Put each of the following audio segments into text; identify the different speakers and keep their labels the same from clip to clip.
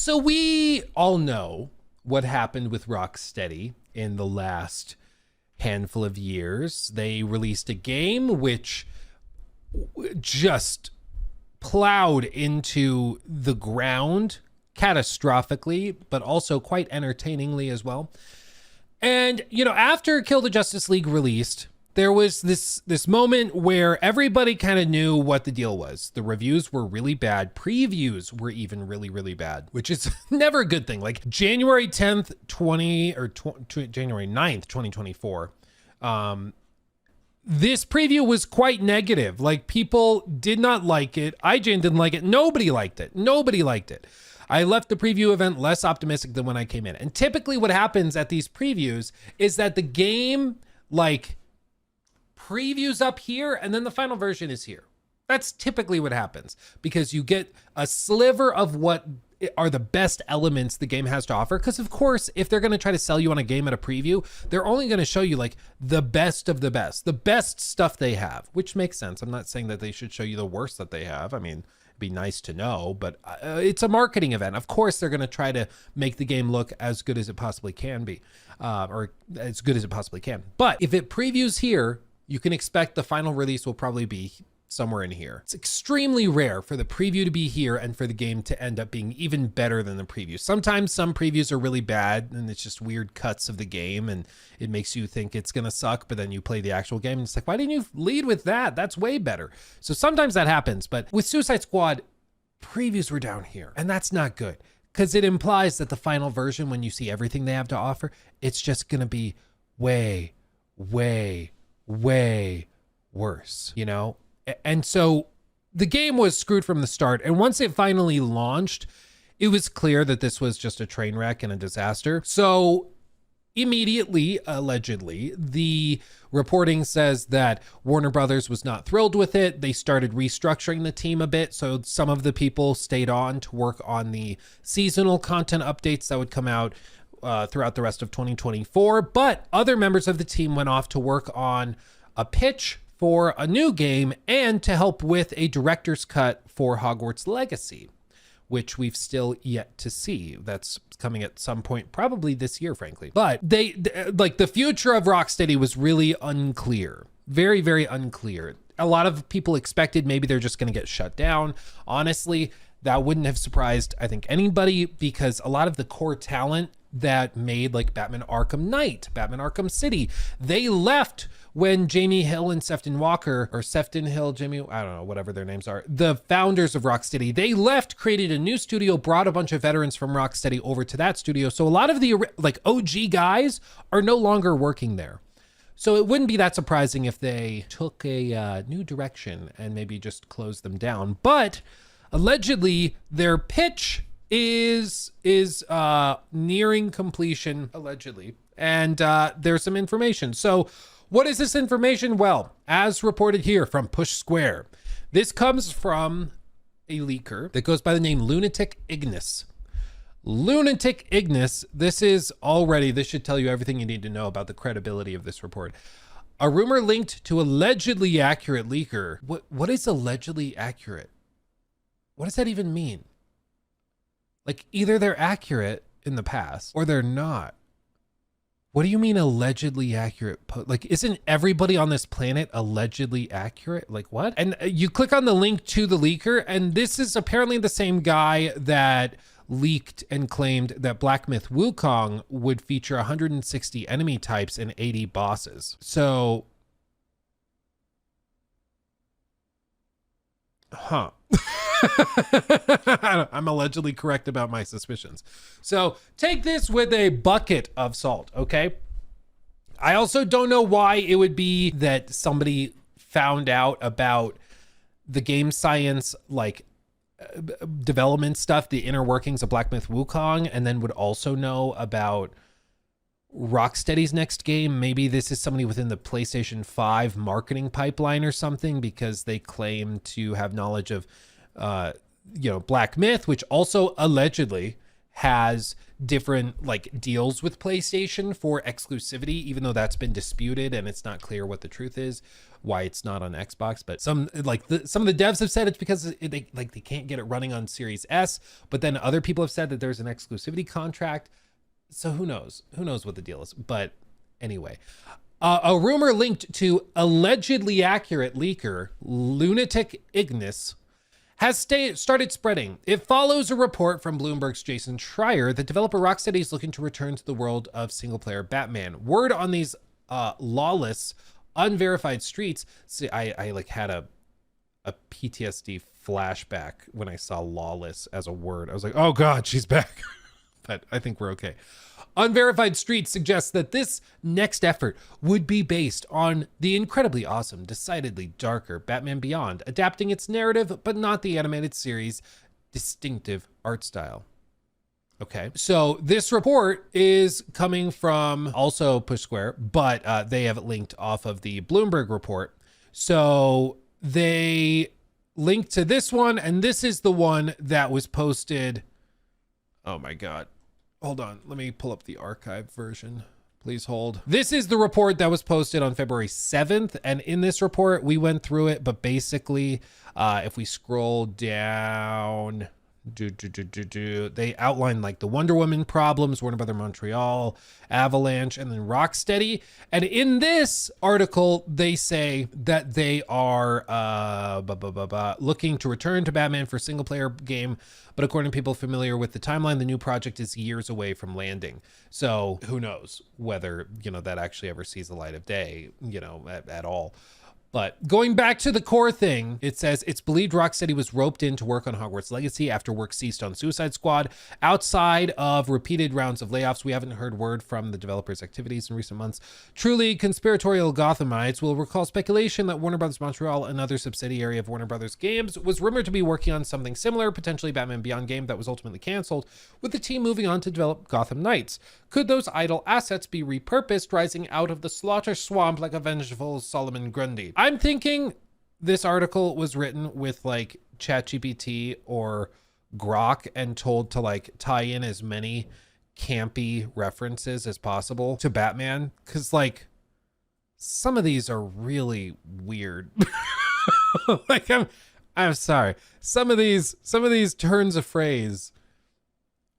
Speaker 1: So we all know what happened with Rocksteady in the last handful of years. They released a game which just plowed into the ground catastrophically, but also quite entertainingly as well. And, you know, after Kill the Justice League released, there was this moment where everybody kind of knew what the deal was. The reviews were really bad. Previews were even really, really bad, which is never a good thing. Like January 10th, January 9th, 2024, this preview was quite negative. Like, people did not like it. IGN didn't like it. Nobody liked it. Nobody liked it. I left the preview event less optimistic than when I came in. And typically what happens at these previews is that the game, like, previews up here and then the final version is here. That's typically what happens, because you get a sliver of what are the best elements the game has to offer. Because of course, if they're going to try to sell you on a game at a preview, they're only going to show you like the best of the best stuff they have, which makes sense. I'm not saying that they should show you the worst that they have. I mean, it'd be nice to know, but it's a marketing event. Of course, they're going to try to make the game look as good as it possibly can be, or as good as it possibly can. But if it previews here, you can expect the final release will probably be somewhere in here. It's extremely rare for the preview to be here and for the game to end up being even better than the preview. Sometimes some previews are really bad and it's just weird cuts of the game and it makes you think it's gonna suck, but then you play the actual game and it's like, why didn't you lead with that? That's way better. So sometimes that happens, but with Suicide Squad, previews were down here and that's not good, because it implies that the final version, when you see everything they have to offer, it's just gonna be way, way, way worse, you know? And so the game was screwed from the start. And once it finally launched, it was clear that this was just a train wreck and a disaster. So immediately, allegedly, the reporting says that Warner Brothers was not thrilled with it. They started restructuring the team a bit. So some of the people stayed on to work on the seasonal content updates that would come out throughout the rest of 2024. But other members of the team went off to work on a pitch for a new game and to help with a director's cut for Hogwarts Legacy, which we've still yet to see. That's coming at some point, probably this year, frankly. But they like, the future of Rocksteady was really unclear, very, very unclear. A lot of people expected maybe they're just going to get shut down. Honestly, that wouldn't have surprised, I think, anybody, because a lot of the core talent that made like Batman Arkham Knight, Batman Arkham City, they left when Jamie Hill and Sefton Walker, or Sefton Hill, Jamie, I don't know, whatever their names are, the founders of Rocksteady, they left, created a new studio, brought a bunch of veterans from Rocksteady over to that studio. So a lot of the like OG guys are no longer working there. So it wouldn't be that surprising if they took a new direction and maybe just closed them down. But allegedly their pitch is nearing completion, allegedly. And there's some information. So what is this information? Well, as reported here from Push Square, this comes from a leaker that goes by the name Lunatic Ignis. Lunatic Ignis, this should tell you everything you need to know about the credibility of this report. A rumor linked to allegedly accurate leaker. What is allegedly accurate? What does that even mean? Like, either they're accurate in the past or they're not. What do you mean allegedly accurate? Like, isn't everybody on this planet allegedly accurate? Like, what? And you click on the link to the leaker, and this is apparently the same guy that leaked and claimed that Black Myth Wukong would feature 160 enemy types and 80 bosses. So, I'm allegedly correct about my suspicions. So take this with a bucket of salt, okay? I also don't know why it would be that somebody found out about the game science, like development stuff, the inner workings of Black Myth Wukong, and then would also know about Rocksteady's next game. Maybe this is somebody within the PlayStation 5 marketing pipeline or something, because they claim to have knowledge of Black Myth, which also allegedly has different like deals with PlayStation for exclusivity, even though that's been disputed and it's not clear what the truth is, why it's not on Xbox. But some like some of the devs have said it's because they can't get it running on Series S, but then other people have said that there's an exclusivity contract. So who knows what the deal is. But anyway, a rumor linked to allegedly accurate leaker Lunatic Ignis has started spreading. It follows a report from Bloomberg's Jason Schreier that developer Rocksteady is looking to return to the world of single-player Batman. Word on these lawless, unverified streets. See, I like had a PTSD flashback when I saw lawless as a word. I was like, oh God, she's back. But I think we're okay. Unverified Streets suggests that this next effort would be based on the incredibly awesome, decidedly darker Batman Beyond, adapting its narrative, but not the animated series' distinctive art style. Okay, so this report is coming from also Push Square, but they have it linked off of the Bloomberg report. So they linked to this one, and this is the one that was posted. Oh my God. Hold on, let me pull up the archive version. Please hold. This is the report that was posted on February 7th. And in this report, we went through it, but basically, if we scroll down, they outline like the Wonder Woman problems, Warner Brothers Montreal, Avalanche, and then Rocksteady. And in this article, they say that they are looking to return to Batman for single player game. But according to people familiar with the timeline, the new project is years away from landing. So who knows whether, that actually ever sees the light of day, at all. But going back to the core thing, it says it's believed Rocksteady was roped in to work on Hogwarts Legacy after work ceased on Suicide Squad. Outside of repeated rounds of layoffs, we haven't heard word from the developer's activities in recent months. Truly conspiratorial Gothamites will recall speculation that Warner Brothers Montreal, another subsidiary of Warner Brothers Games, was rumored to be working on something similar, potentially Batman Beyond game that was ultimately canceled, with the team moving on to develop Gotham Knights. Could those idle assets be repurposed, rising out of the slaughter swamp like a vengeful Solomon Grundy? I'm thinking this article was written with like ChatGPT or Grok and told to like tie in as many campy references as possible to Batman. Cause like some of these are really weird. Like I'm sorry. Some of these turns of phrase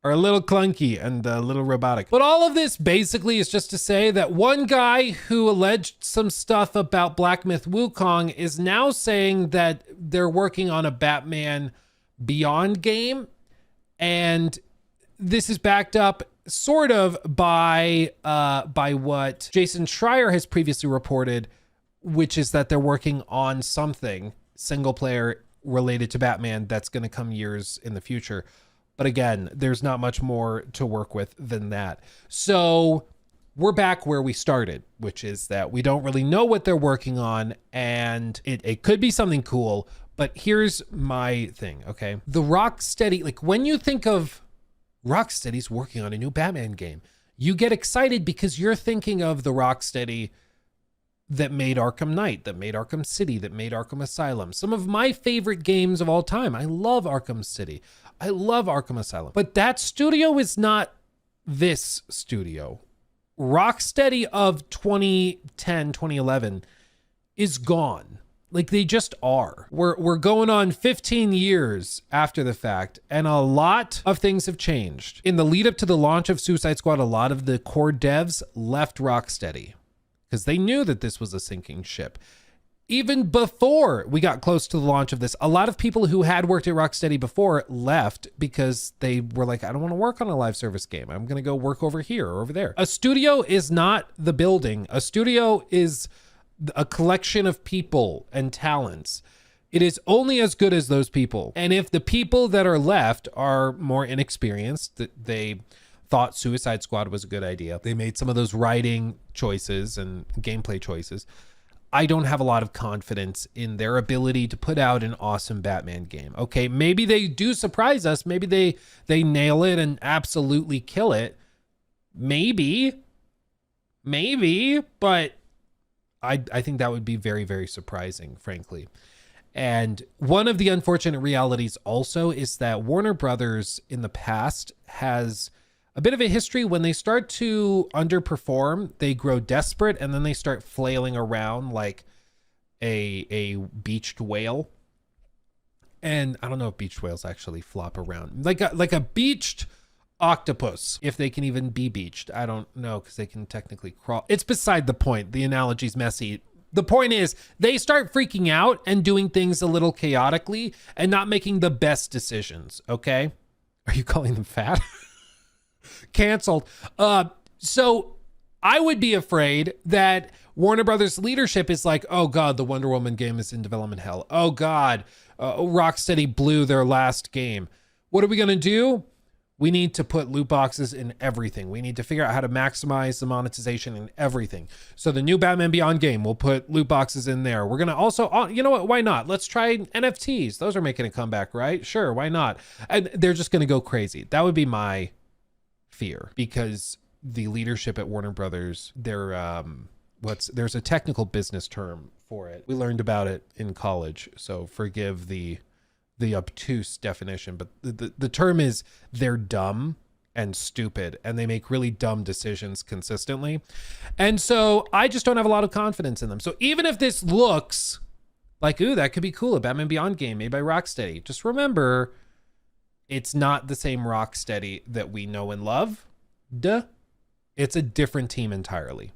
Speaker 1: are a little clunky and a little robotic. But all of this basically is just to say that one guy who alleged some stuff about Black Myth Wukong is now saying that they're working on a Batman Beyond game. And this is backed up sort of by what Jason Schreier has previously reported, which is that they're working on something single player related to Batman that's going to come years in the future. But again, there's not much more to work with than that. So we're back where we started, which is that we don't really know what they're working on, and it could be something cool. But here's my thing, okay? The Rocksteady, like when you think of Rocksteady's working on a new Batman game, you get excited because you're thinking of the Rocksteady that made Arkham Knight, that made Arkham City, that made Arkham Asylum. Some of my favorite games of all time. I love Arkham City. I love Arkham Asylum. But that studio is not this studio. Rocksteady of 2010, 2011 is gone. Like they just are. We're going on 15 years after the fact, and a lot of things have changed. In the lead up to the launch of Suicide Squad, a lot of the core devs left Rocksteady because they knew that this was a sinking ship. Even before we got close to the launch of this, a lot of people who had worked at Rocksteady before left because they were like, I don't want to work on a live service game. I'm going to go work over here or over there. A studio is not the building. A studio is a collection of people and talents. It is only as good as those people. And if the people that are left are more inexperienced, that they thought Suicide Squad was a good idea, they made some of those writing choices and gameplay choices, I don't have a lot of confidence in their ability to put out an awesome Batman game. Okay, maybe they do surprise us. Maybe they nail it and absolutely kill it. Maybe, but I think that would be very, very surprising, frankly. And one of the unfortunate realities also is that Warner Brothers in the past has a bit of a history. When they start to underperform, they grow desperate and then they start flailing around like a beached whale. And I don't know if beached whales actually flop around. Like a beached octopus, if they can even be beached. I don't know, because they can technically crawl. It's beside the point. The analogy's messy. The point is, they start freaking out and doing things a little chaotically and not making the best decisions, okay? Are you calling them fat? Canceled. So I would be afraid that Warner Brothers leadership is like, oh God, the Wonder Woman game is in development hell. Oh God, Rocksteady blew their last game. What are we going to do? We need to put loot boxes in everything. We need to figure out how to maximize the monetization in everything. So the new Batman Beyond game, we'll put loot boxes in there. We're going to also, you know what? Why not? Let's try NFTs. Those are making a comeback, right? Sure. Why not? And they're just going to go crazy. That would be my fear, because the leadership at Warner Brothers, they're, there's a technical business term for it. We learned about it in college. So forgive the obtuse definition, but the term is they're dumb and stupid and they make really dumb decisions consistently. And so I just don't have a lot of confidence in them. So even if this looks like, ooh, that could be cool, a Batman Beyond game made by Rocksteady, just remember, it's not the same Rocksteady that we know and love. Duh. It's a different team entirely.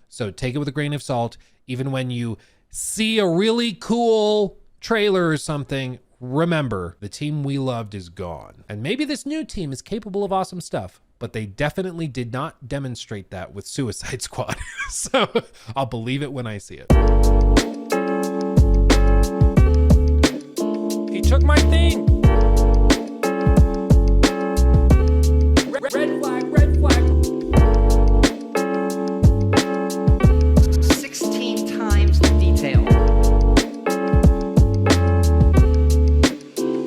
Speaker 1: So take it with a grain of salt. Even when you see a really cool trailer or something, remember, the team we loved is gone. And maybe this new team is capable of awesome stuff, but they definitely did not demonstrate that with Suicide Squad. So I'll believe it when I see it. He took my thing.